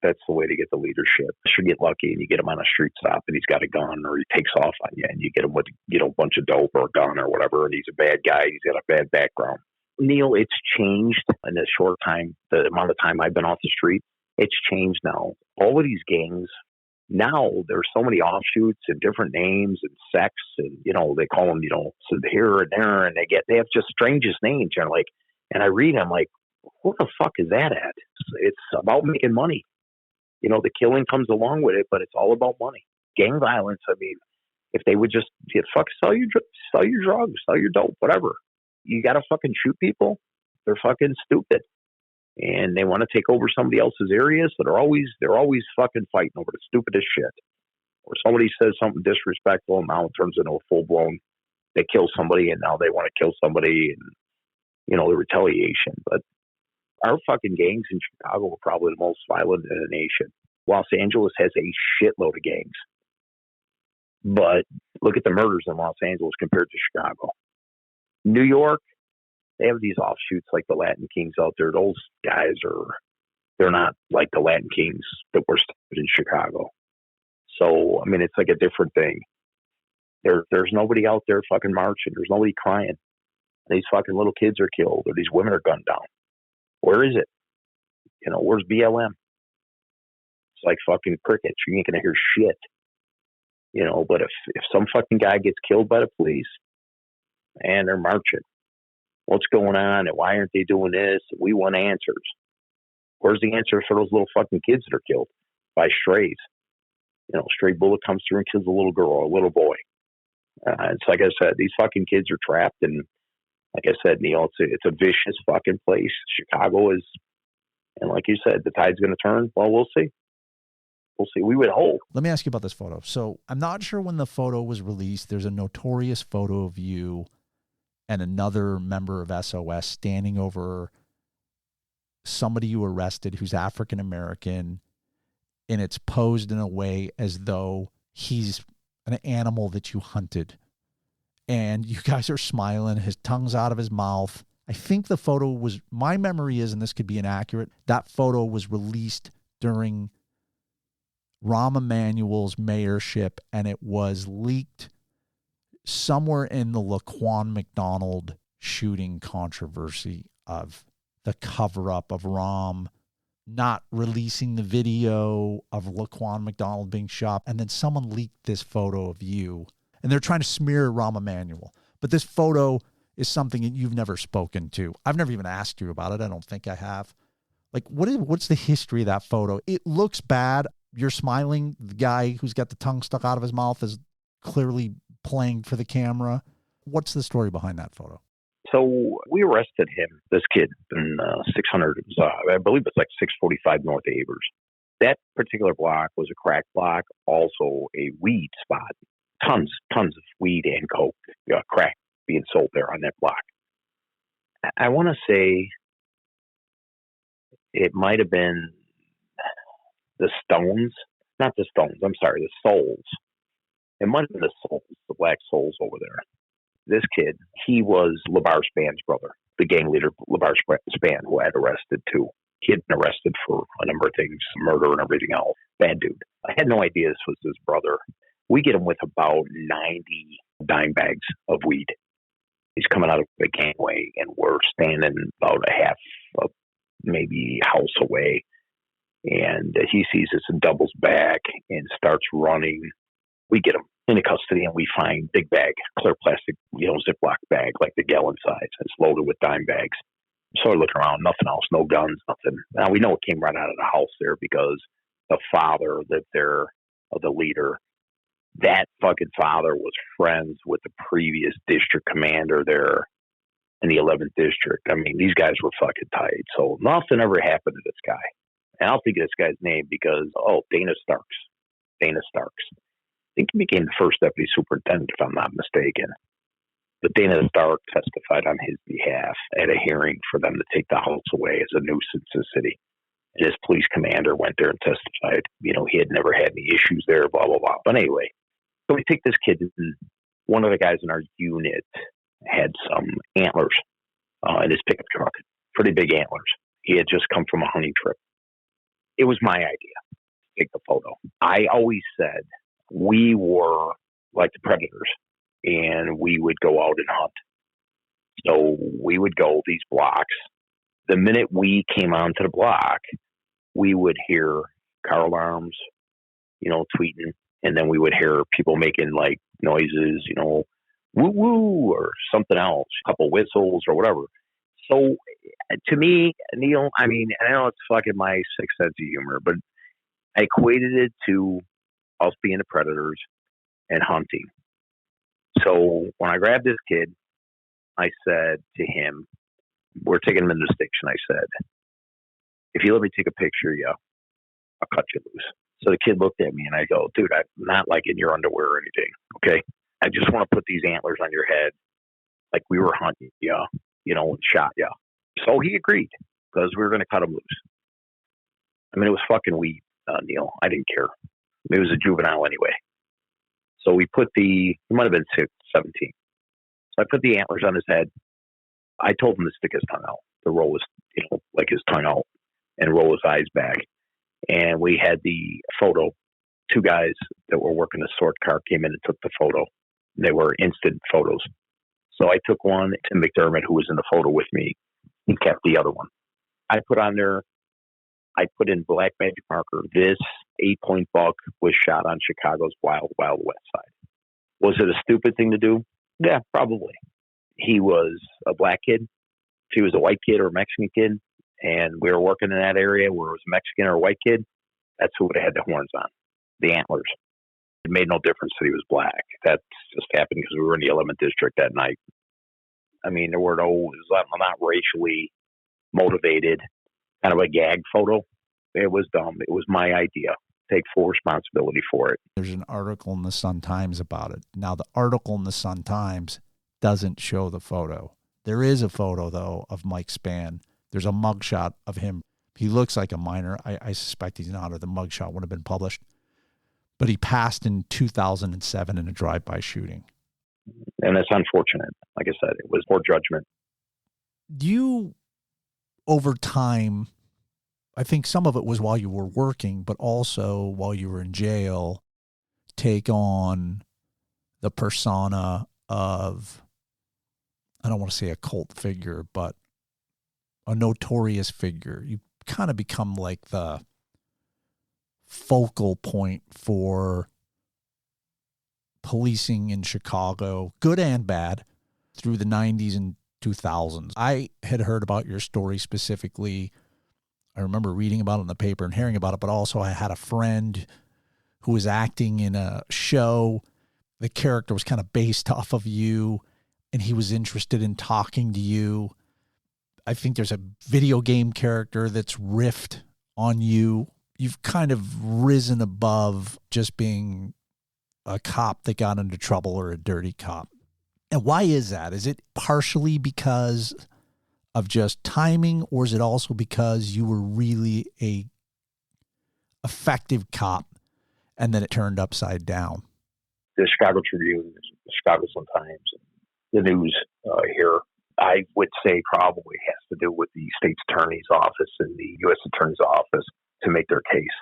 That's the way to get the leadership. You get lucky and you get him on a street stop and he's got a gun, or he takes off on you and you get him with, you know, a bunch of dope or a gun or whatever, and he's a bad guy. He's got a bad background. Neal, it's changed in the short time, the amount of time I've been off the street. It's changed now. All of these gangs, now there's so many offshoots and different names and sects, and, you know, they call them, you know, so here and there, and they have just strangest names. And like, and I read, I'm like, what the fuck is that at? It's about making money. You know, the killing comes along with it, but it's all about money. Gang violence. I mean, if they would just sell your drugs, sell your dope, whatever. You got to fucking shoot people. They're fucking stupid, and they want to take over somebody else's areas. So they're always fucking fighting over the stupidest shit. Or somebody says something disrespectful, and now it turns into a full blown. They kill somebody, and now they want to kill somebody, and you know, the retaliation. But our fucking gangs in Chicago are probably the most violent in the nation. Los Angeles has a shitload of gangs. But look at the murders in Los Angeles compared to Chicago. New York, they have these offshoots like the Latin Kings out there. Those guys they're not like the Latin Kings that were started in Chicago. So, I mean, it's like a different thing. There's nobody out there fucking marching. There's nobody crying. These fucking little kids are killed, or these women are gunned down. Where is it? You know, where's BLM? It's like fucking crickets. You ain't gonna hear shit. You know, but if some fucking guy gets killed by the police and they're marching, what's going on and why aren't they doing this? We want answers. Where's the answer for those little fucking kids that are killed by strays? You know, stray bullet comes through and kills a little girl or a little boy. It's like I said, these fucking kids are trapped, and like I said, Neal, it's a vicious fucking place. Chicago is, and like you said, the tide's going to turn. Well, we'll see. We'll see. We would hope. Let me ask you about this photo. So I'm not sure when the photo was released. There's a notorious photo of you and another member of SOS standing over somebody you arrested who's African American, and it's posed in a way as though he's an animal that you hunted. And you guys are smiling. His tongue's out of his mouth. I think the photo was, my memory is, and this could be inaccurate, that photo was released during Rahm Emanuel's mayorship, and it was leaked somewhere in the Laquan McDonald shooting controversy of the cover-up of Rahm not releasing the video of Laquan McDonald being shot, and then someone leaked this photo of you, and they're trying to smear Rahm Emanuel. But this photo is something that you've never spoken to. I've never even asked you about it. I don't think I have. Like, what's the history of that photo? It looks bad. You're smiling. The guy who's got the tongue stuck out of his mouth is clearly playing for the camera. What's the story behind that photo? So we arrested him, this kid, in 600, I believe it's like 645 North Avers. That particular block was a crack block, also a weed spot. Tons of weed and coke, crack being sold there on that block. I want to say it might have been the Stones, not the Stones, I'm sorry, the Souls. It might have been the Souls, the Black Souls over there. This kid, he was LeVar Span's brother, the gang leader, LeVar Span, who I had arrested too. He had been arrested for a number of things, murder and everything else. Bad dude. I had no idea this was his brother. We get him with about 90 dime bags of weed. He's coming out of the gangway, and we're standing about a half, maybe house away. And he sees us and doubles back and starts running. We get him into custody, and we find big bag, clear plastic, Ziploc bag, like the gallon size. It's loaded with dime bags. So we're looking around, nothing else, no guns, nothing. Now we know it came right out of the house there because the father lived there, of the leader. That fucking father was friends with the previous district commander there in the 11th district. I mean, these guys were fucking tight. So nothing ever happened to this guy. And I'll think of this guy's name because, Dana Starks. I think he became the first deputy superintendent, if I'm not mistaken. But Dana Stark testified on his behalf at a hearing for them to take the house away as a nuisance to the city. And his police commander went there and testified. He had never had any issues there, blah, blah, blah. But anyway, so we take this kid, and one of the guys in our unit had some antlers in his pickup truck, pretty big antlers. He had just come from a hunting trip. It was my idea to take the photo. I always said we were like the predators, and we would go out and hunt. So we would go these blocks. The minute we came onto the block, we would hear car alarms, tweeting, and then we would hear people making like noises, woo woo or something else, a couple whistles or whatever. So to me, Neal, I mean, I know it's fucking my sixth sense of humor, but I equated it to us being the predators and hunting. So when I grabbed this kid, I said to him, we're taking him into the station. I said, if you let me take a picture of you, I'll cut you loose. So the kid looked at me, and I go, dude, I'm not like in your underwear or anything. Okay. I just want to put these antlers on your head. Like we were hunting you, and shot you. So he agreed because we were going to cut him loose. I mean, it was fucking weed, Neal. I didn't care. It was a juvenile anyway. So we put he might have been 17. So I put the antlers on his head. I told him to stick his tongue out, to roll his, like his tongue out and roll his eyes back. And we had the photo. Two guys that were working the sort car came in and took the photo. They were instant photos. So I took one. Tim McDermott, who was in the photo with me, he kept the other one. I put in black magic marker, this 8-point buck was shot on Chicago's Wild Wild West Side. Was it a stupid thing to do? Yeah, probably. He was a black kid. If he was a white kid or a Mexican kid, and we were working in that area where it was a Mexican or a white kid, that's who would have had the horns on, the antlers. It made no difference that he was black. That just happened because we were in the 11th district that night. I mean, there were not racially motivated, kind of a gag photo. It was dumb. It was my idea. Take full responsibility for it. There's an article in the Sun-Times about it. Now, the article in the Sun-Times doesn't show the photo. There is a photo, though, of Mike Spann. There's a mugshot of him. He looks like a minor. I suspect he's not, or the mugshot would have been published. But he passed in 2007 in a drive-by shooting. And that's unfortunate. Like I said, it was poor judgment. You, over time, I think some of it was while you were working, but also while you were in jail, take on the persona of, I don't want to say a cult figure, but a notorious figure. You kind of become like the focal point for policing in Chicago, good and bad, through the 90s and 2000s. I had heard about your story specifically. I remember reading about it in the paper and hearing about it, but also I had a friend who was acting in a show. The character was kind of based off of you, and he was interested in talking to you. I think there's a video game character that's riffed on you. You've kind of risen above just being a cop that got into trouble or a dirty cop. And why is that? Is it partially because of just timing, or is it also because you were really a effective cop and then it turned upside down? The Chicago Tribune, the Chicago Sun-Times, the news here, I would say probably has to do with the state's attorney's office and the U.S. attorney's office to make their case.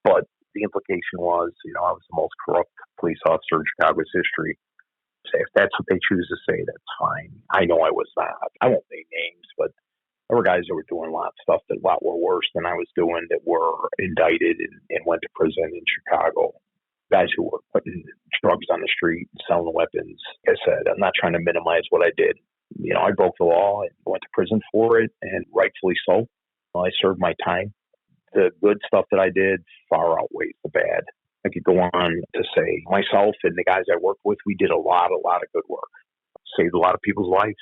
But the implication was, I was the most corrupt police officer in Chicago's history. If that's what they choose to say, that's fine. I know I was not. I won't name names, but there were guys that were doing a lot of stuff that a lot were worse than I was doing, that were indicted and went to prison in Chicago. Guys who were putting drugs on the street, selling weapons. Like I said, I'm not trying to minimize what I did. I broke the law and went to prison for it, and rightfully so. I served my time. The good stuff that I did far outweighs the bad. I could go on to say myself and the guys I worked with, we did a lot of good work. Saved a lot of people's lives.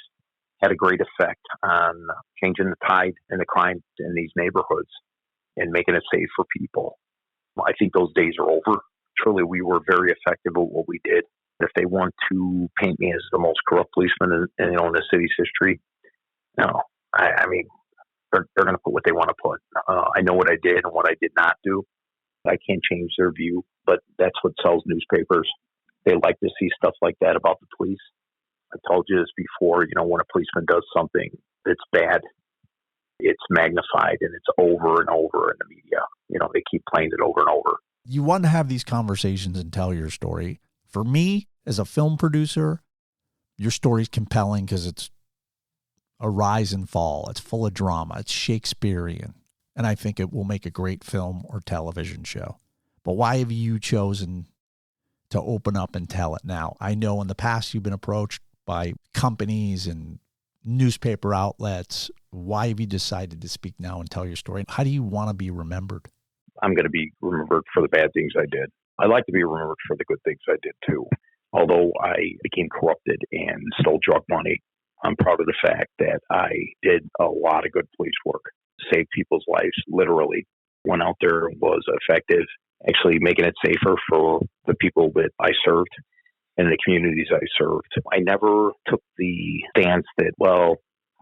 Had a great effect on changing the tide and the crime in these neighborhoods and making it safe for people. I think those days are over. Truly, we were very effective at what we did. If they want to paint me as the most corrupt policeman in the city's history, no. I mean, they're going to put what they want to put. I know what I did and what I did not do. I can't change their view, but that's what sells newspapers. They like to see stuff like that about the police. I told you this before, when a policeman does something that's bad, it's magnified and it's over and over in the media. They keep playing it over and over. You want to have these conversations and tell your story. For me, as a film producer, your story's compelling because it's a rise and fall. It's full of drama. It's Shakespearean. And I think it will make a great film or television show. But why have you chosen to open up and tell it now? I know in the past you've been approached by companies and newspaper outlets. Why have you decided to speak now and tell your story? How do you want to be remembered? I'm going to be remembered for the bad things I did. I like to be remembered for the good things I did too. Although I became corrupted and stole drug money, I'm proud of the fact that I did a lot of good police work. Saved people's lives, literally. Went out there, was effective, actually making it safer for the people that I served and the communities I served. I never took the stance that,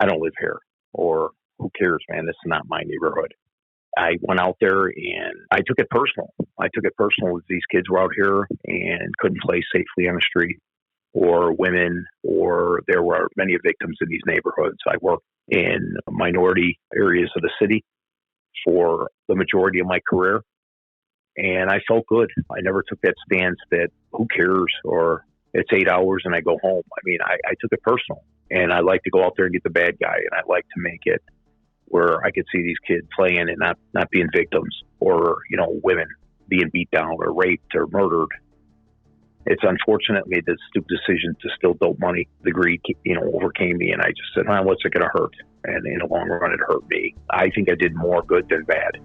I don't live here, or who cares, man, this is not my neighborhood. I went out there and I took it personal. I took it personal that these kids were out here and couldn't play safely on the street, or women, or there were many victims in these neighborhoods. I worked in minority areas of the city for the majority of my career, and I felt good. I never took that stance that who cares, or it's 8 hours and I go home. I mean, I took it personal, and I like to go out there and get the bad guy, and I like to make it where I could see these kids playing and not being victims, or, women being beat down or raped or murdered. It's unfortunate I made the stupid decision to steal dope money. The greed, overcame me, and I just said, what's it going to hurt? And in the long run, it hurt me. I think I did more good than bad.